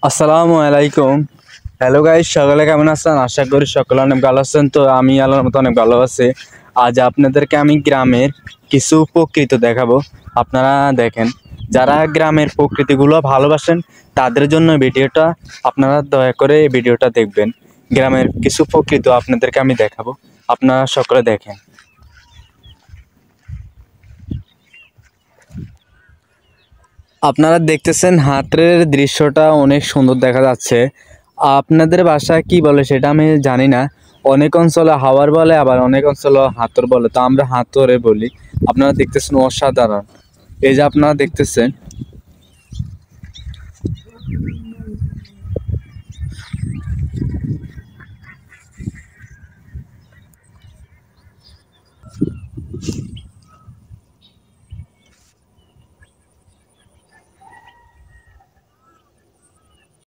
আসসালামু আলাইকুম। Hello guys, সকলে কেমন আছেন? আশা করি সকলে অনেক ভালো আছেন। তো আমি আল্লাহর মতো অনেক ভালো আছি। আজ আপনাদেরকে আমি গ্রামের কিছু প্রকৃতি দেখাবো। আপনারা দেখেন, যারা গ্রামের প্রকৃতিগুলো ভালোবাসেন তাদের জন্য ভিডিওটা, আপনারা দয়া করে এই ভিডিওটা দেখবেন। গ্রামের কিছু প্রকৃতি আপনাদেরকে আমি দেখাবো, আপনারা সকলে দেখেন। আপনারা দেখতেছেন হাতের দৃশ্যটা অনেক সুন্দর দেখা যাচ্ছে। আপনাদের বাসায় কি বলে সেটা আমি জানি না। অনেক অঞ্চলে হাওয়ার বলে, আবার অনেক অঞ্চলে হাতর বলে, তো আমরা হাতরে বলি। আপনারা দেখতেছেন অসাধারণ। এই যে আপনারা দেখতেছেন,